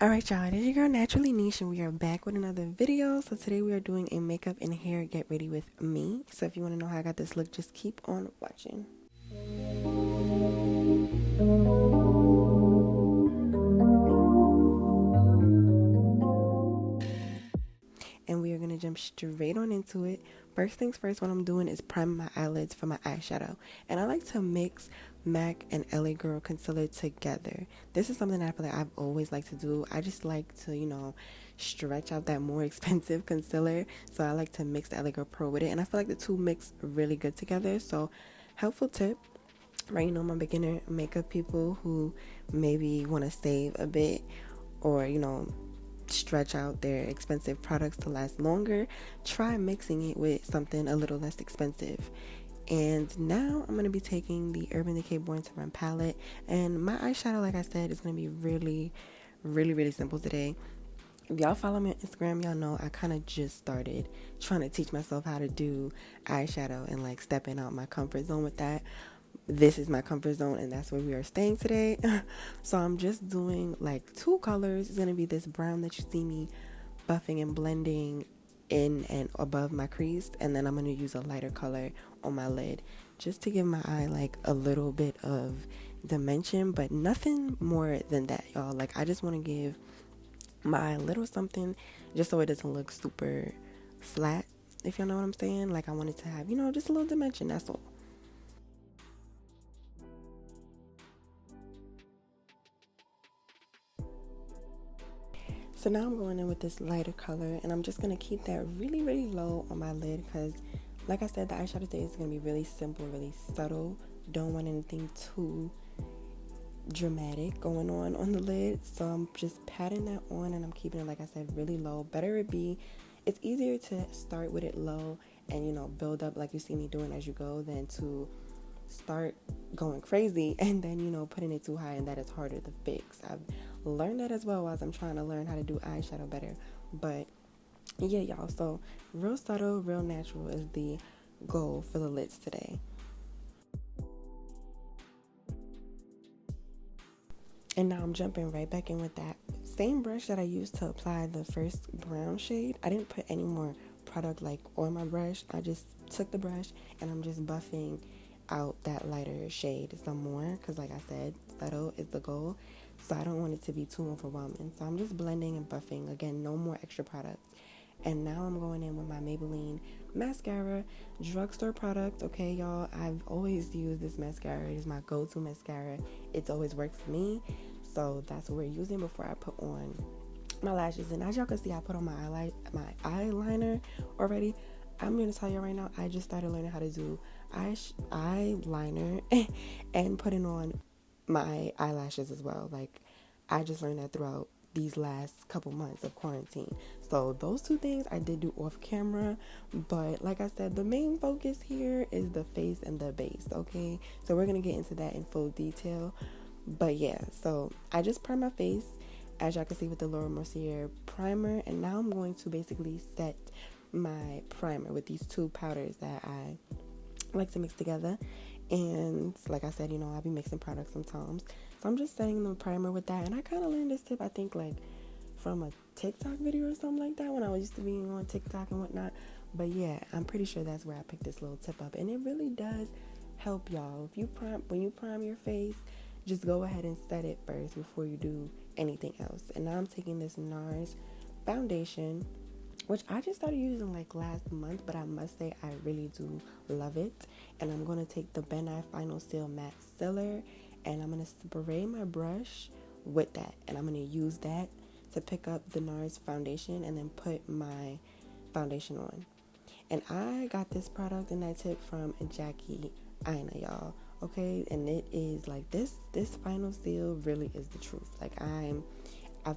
Alright y'all, it is your girl Naturally Niche and we are back with another video. So today we are doing a makeup and hair get ready with me. So if you want to know how I got this look, just keep on watching. And we are going to jump straight on into it. First things first, what I'm doing is priming my eyelids for my eyeshadow. And I like to mix MAC and LA Girl concealer together. This is something that I feel like I've always liked to do. I just like to, stretch out that more expensive concealer. So I like to mix the LA Girl Pro with it. And I feel like the two mix really good together. So helpful tip. Right, my beginner makeup people who maybe want to save a bit or, stretch out their expensive products to last longer, try mixing it with something a little less expensive. And now I'm going to be taking the Urban Decay Born to Run palette, and my eyeshadow, like I said, is going to be really, really, really simple today. If y'all follow me on Instagram, y'all know I kind of just started trying to teach myself how to do eyeshadow and like stepping out my comfort zone with that. This is my comfort zone and that's where we are staying today. So I'm just doing like two colors. It's going to be this brown that you see me buffing and blending in and above my crease, and then I'm going to use a lighter color on my lid just to give my eye like a little bit of dimension, but nothing more than that, y'all. Like I just want to give my eye a little something just so it doesn't look super flat, if y'all know what I'm saying. Like I want it to have, just a little dimension, that's all. So now I'm going in with this lighter color, and I'm just going to keep that really, really low on my lid because, like I said, the eyeshadow today is going to be really simple, really subtle. Don't want anything too dramatic going on the lid. So I'm just patting that on, and I'm keeping it, like I said, really low. Better it be. It's easier to start with it low and, build up like you see me doing as you go than to start going crazy and then putting it too high, and that is harder to fix. I've learned that as well as I'm trying to learn how to do eyeshadow better. But yeah, y'all, so real subtle, real natural is the goal for the lids today. And now I'm jumping right back in with that same brush that I used to apply the first brown shade. I didn't put any more product like on my brush. I just took the brush and I'm just buffing out that lighter shade some more because, like I said, subtle is the goal. So I don't want it to be too overwhelming. So I'm just blending and buffing. Again, no more extra products. And now I'm going in with my Maybelline mascara, drugstore product. Okay, y'all, I've always used this mascara. It is my go-to mascara. It's always worked for me. So that's what we're using before I put on my lashes. And as y'all can see, I put on my eyeliner already. I'm going to tell you right now, I just started learning how to do eyeliner and putting on my eyelashes as well. Like, I just learned that throughout these last couple months of quarantine. So those two things I did do off camera, but like I said, the main focus here is the face and the base. Okay, so we're gonna get into that in full detail. But yeah, so I just primed my face, as y'all can see, with the Laura Mercier primer, and now I'm going to basically set my primer with these two powders that I like to mix together. And like I said, I'll be mixing products sometimes, so I'm just setting the primer with that. And I kind of learned this tip, I think, like from a TikTok video or something like that when I used to be on TikTok and whatnot. But yeah, I'm pretty sure that's where I picked this little tip up, and it really does help, y'all. When you prime your face, just go ahead and set it first before you do anything else. And now I'm taking this NARS foundation, which I just started using like last month, but I must say I really do love it. And I'm going to take the Ben Nye Final Seal Matte Sealer, and I'm going to spray my brush with that. And I'm going to use that to pick up the NARS foundation and then put my foundation on. And I got this product and that tip from Jackie Aina, y'all. Okay, and it is like this Final Seal really is the truth. Like I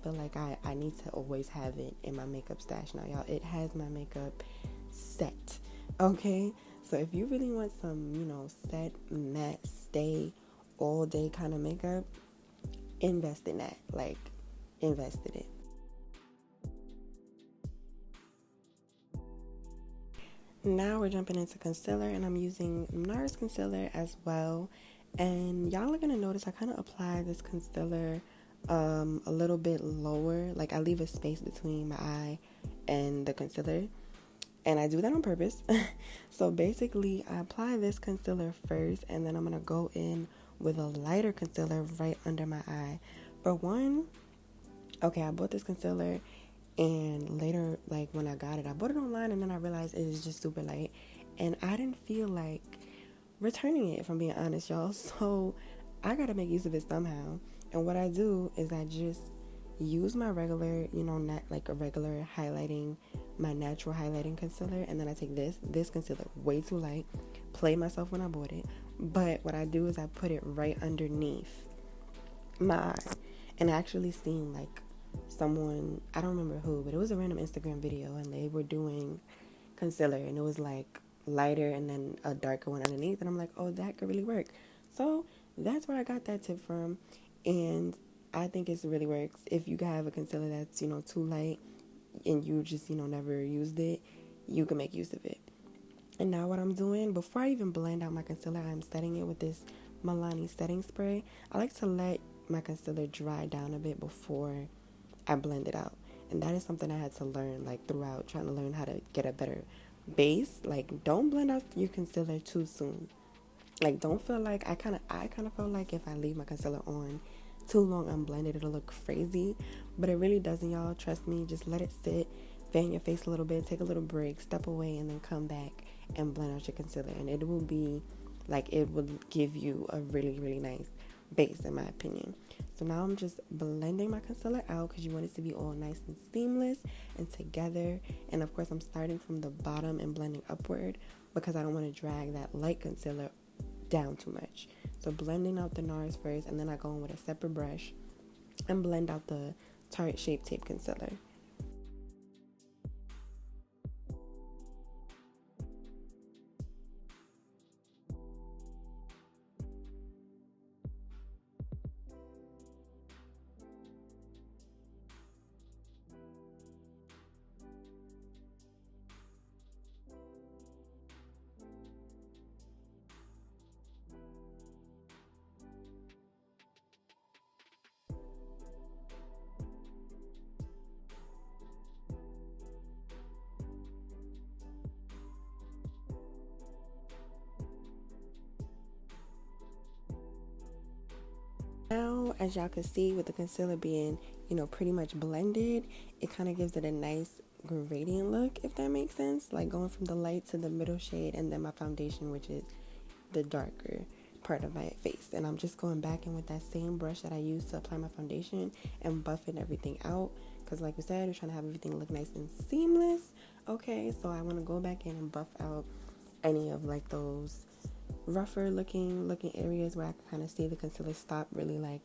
feel like I need to always have it in my makeup stash now, y'all. It has my makeup set. Okay, so if you really want some, set, matte, stay all day kind of makeup, invest in that. Like, invest in it. Now we're jumping into concealer, and I'm using NARS concealer as well. And y'all are gonna notice I kind of apply this concealer a little bit lower. Like I leave a space between my eye and the concealer, and I do that on purpose. So basically I apply this concealer first, and then I'm gonna go in with a lighter concealer right under my eye. For one, okay, I bought this concealer, and later, like when I got it, I bought it online, and then I realized it is just super light, and I didn't feel like returning it, if I'm being honest, y'all. So I gotta make use of it somehow. And what I do is I just use my regular, not like a regular highlighting, my natural highlighting concealer, and then I take this concealer, way too light, played myself when I bought it, but what I do is I put it right underneath my eye. And I actually seen like someone, I don't remember who, but it was a random Instagram video, and they were doing concealer, and it was like lighter and then a darker one underneath, and I'm like, oh, that could really work. So that's where I got that tip from, and I think it really works. If you have a concealer that's too light and you just never used it, you can make use of it. And now what I'm doing, before I even blend out my concealer, I'm setting it with this Milani setting spray. I like to let my concealer dry down a bit before I blend it out. And that is something I had to learn, like throughout trying to learn how to get a better base. Like, don't blend out your concealer too soon. Like, don't feel like, I kind of feel like if I leave my concealer on too long unblended, it'll look crazy. But it really doesn't, y'all. Trust me. Just let it sit, fan your face a little bit, take a little break, step away, and then come back and blend out your concealer. And it will be like, it will give you a really, really nice base, in my opinion. So now I'm just blending my concealer out because you want it to be all nice and seamless and together. And of course, I'm starting from the bottom and blending upward because I don't want to drag that light concealer down too much. So blending out the NARS first, and then I go in with a separate brush and blend out the Tarte Shape Tape concealer. Now, as y'all can see, with the concealer being, pretty much blended, it kind of gives it a nice gradient look, if that makes sense. Like going from the light to the middle shade, and then my foundation, which is the darker part of my face. And I'm just going back in with that same brush that I used to apply my foundation and buffing everything out. Because like we said, we're trying to have everything look nice and seamless. Okay, so I want to go back in and buff out any of like those rougher looking areas where I can kind of see the concealer stop really like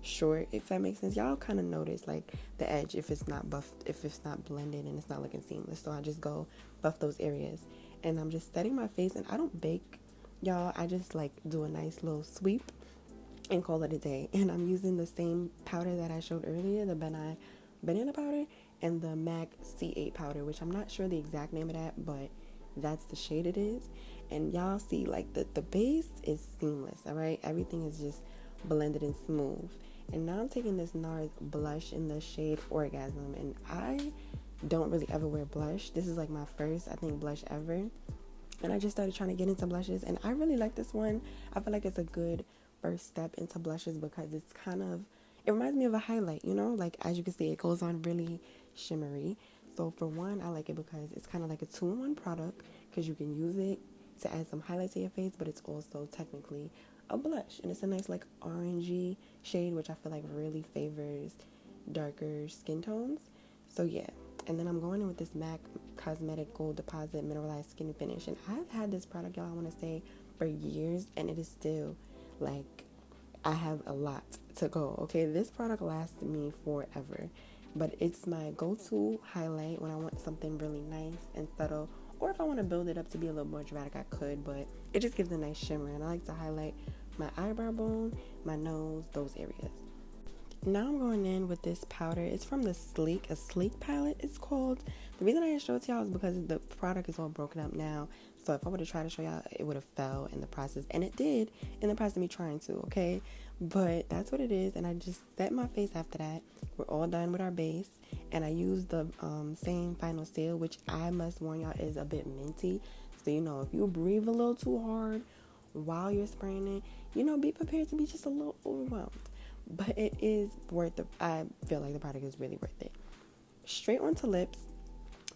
short, if that makes sense. Y'all kind of notice like the edge if it's not buffed, if it's not blended and it's not looking seamless. So I just go buff those areas, and I'm just setting my face. And I don't bake, y'all. I just like do a nice little sweep and call it a day. And I'm using the same powder that I showed earlier, the banana powder, and the MAC C8 powder, which I'm not sure the exact name of that, but that's the shade it is. And y'all see like the base is seamless, all right? Everything is just blended and smooth. And now I'm taking this NARS blush in the shade Orgasm, and I don't really ever wear blush. This is like my first, I think, blush ever. And I just started trying to get into blushes, and I really like this one. I feel like it's a good first step into blushes because it's kind of, it reminds me of a highlight, like as you can see, it goes on really shimmery. So for one, I like it because it's kind of like a 2-in-1 product, because you can use it to add some highlight to your face, but it's also technically a blush, and it's a nice like orangey shade, which I feel like really favors darker skin tones. So yeah. And then I'm going in with this MAC Cosmetic Gold Deposit Mineralized Skin Finish, and I've had this product, y'all, I want to say for years, and it is still like, I have a lot to go. Okay, this product lasts me forever, but it's my go-to highlight when I want something really nice and subtle, or if I want to build it up to be a little more dramatic, I could, but it just gives a nice shimmer. And I like to highlight my eyebrow bone, my nose, those areas. Now I'm going in with this powder. It's from the a Sleek palette it's called. The reason I didn't show it to y'all is because the product is all broken up now. So if I would have tried to show y'all, it would have fell in the process. And it did in the process of me trying to, okay? But that's what it is. And I just set my face after that. We're all done with our base. And I used the same Final Seal, which I must warn y'all is a bit minty. So, you know, if you breathe a little too hard while you're spraying it, you know, be prepared to be just a little overwhelmed. But it is worth it. I feel like the product is really worth it. Straight onto lips.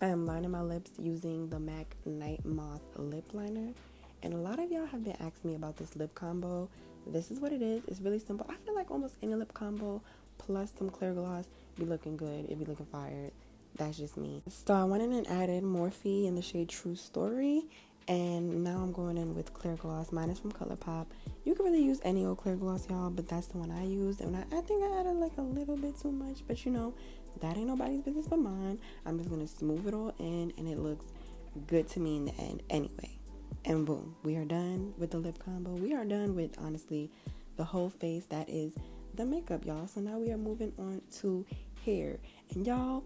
I am lining my lips using the MAC Night Moth lip liner. And a lot of y'all have been asking me about this lip combo. This is what it is. It's really simple. I feel like almost any lip combo plus some clear gloss be looking good. It be looking fire. That's just me. So I went in and added Morphe in the shade True Story. And now I'm going in with clear gloss. Mine is from ColourPop. You can really use any old clear gloss, y'all, but that's the one I used. And I think I added like a little bit too much, but you know, that ain't nobody's business but mine. I'm just gonna smooth it all in, and it looks good to me in the end anyway. And boom, we are done with the lip combo. We are done with, honestly, the whole face. That is the makeup, y'all. So now we are moving on to hair. And y'all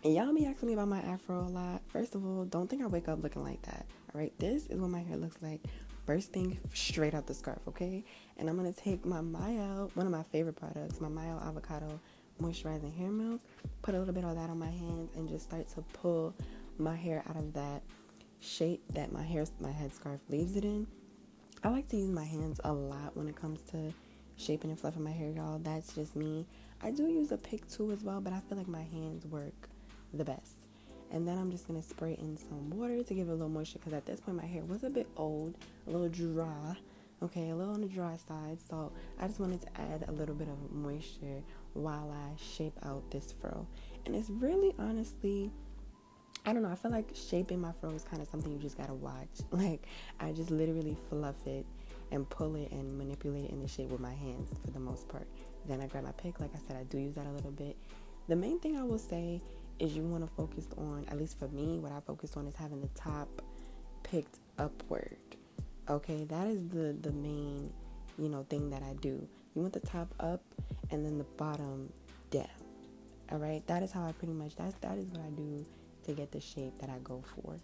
be asking me about my afro a lot. First of all, don't think I wake up looking like that. All right, this is what my hair looks like first thing straight out the scarf, okay? And I'm gonna take my Mayo, one of my favorite products, my Mayo Avocado Moisturizing Hair Milk, put a little bit of that on my hands, and just start to pull my hair out of that shape that my headscarf leaves it in. I like to use my hands a lot when it comes to shaping and fluffing my hair, y'all. That's just me. I do use a pick too as well, but I feel like my hands work the best. And then I'm just going to spray in some water to give it a little moisture, because at this point my hair was a bit old, a little dry, okay, a little on the dry side. So I just wanted to add a little bit of moisture while I shape out this fro. And it's really, honestly, I don't know, I feel like shaping my fro is kind of something you just got to watch. Like, I just literally fluff it and pull it and manipulate it in the shape with my hands for the most part. Then I grab my pick. Like I said, I do use that a little bit. The main thing I will say is you want to focus on, at least for me, what I focus on is having the top picked upward. Okay, that is the main, thing that I do. You want the top up and then the bottom down. All right, that is how I pretty much, that is what I do to get the shape that I go for.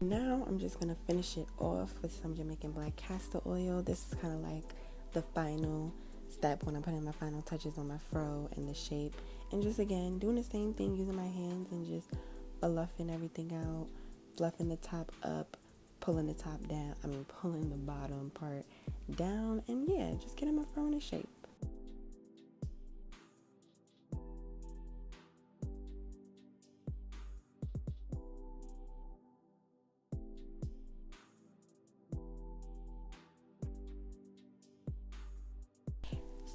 Now I'm just gonna finish it off with some Jamaican black castor oil. This is kind of like the final step when I'm putting my final touches on my fro and the shape, and just again doing the same thing, using my hands and just fluffing everything out, fluffing the top up, pulling the top down, pulling the bottom part down, and yeah, just getting my fro in a shape.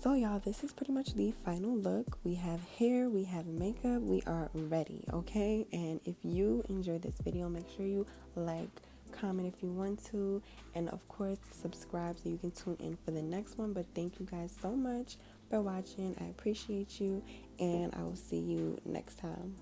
So y'all, this is pretty much the final look. We have hair, we have makeup, we are ready, okay? And if you enjoyed this video, make sure you like, comment if you want to, and of course subscribe so you can tune in for the next one. But thank you guys so much for watching. I appreciate you, and I will see you next time.